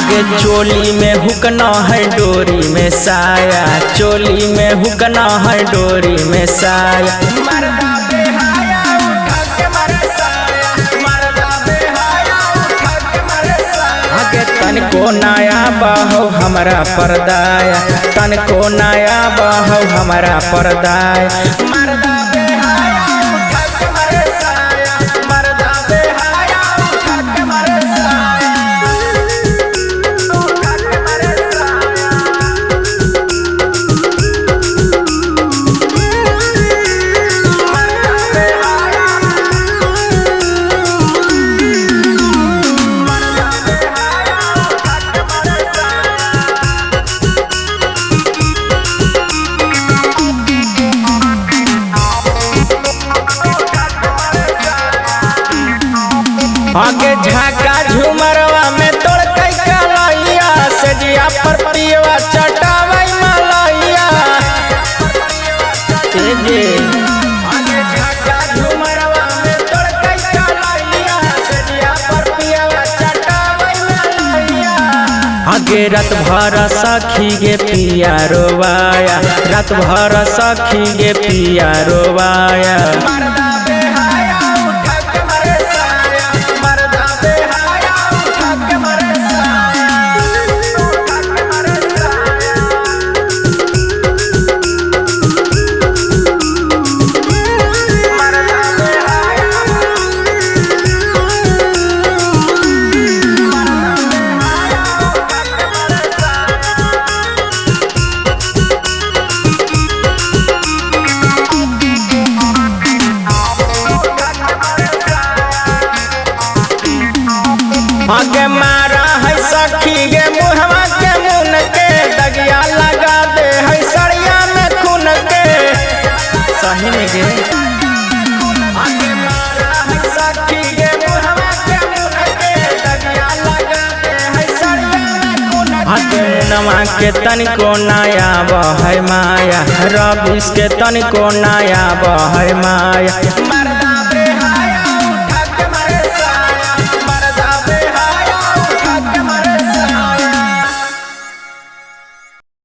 आगे चोली में हुकना है डोरी में साया, चोली में हुकना है डोरी में साया। मर्दा बेहाया उठा के मारे साया, मर्दा बेहाया उठा के मारे साया। आगे तन को नया बहो हमारा पर्दाया, तन को नया बहो हमारा पर्दाया। मर्दा बेहाया उठा के मारे साया, मर्दा बेहाया उठा के मारे साया। आगे झाका झुमरवा में तोड़ कई कलैया, सजिया पर पियवा चटावई मलैया। आगे झाका झुमरवा में तोड़ कई कलैया, सजिया पर पियवा चटावई मलैया। आगे रात भर सखी गे पिया रोवाया, रात भर सखी गे पिया रोवाया। आगे मारा है सखी गे मुहवा के मुन के, दगिया लगा दे है सड़िया में खून के। सही में गे आगे मारा है सखी गे मुहवा के मुन के, दगिया लगा दे है सड़िया में खून के। आगे मुनवा के तनिको नया बहै माया, रबिस के तनिको नया बहै माया।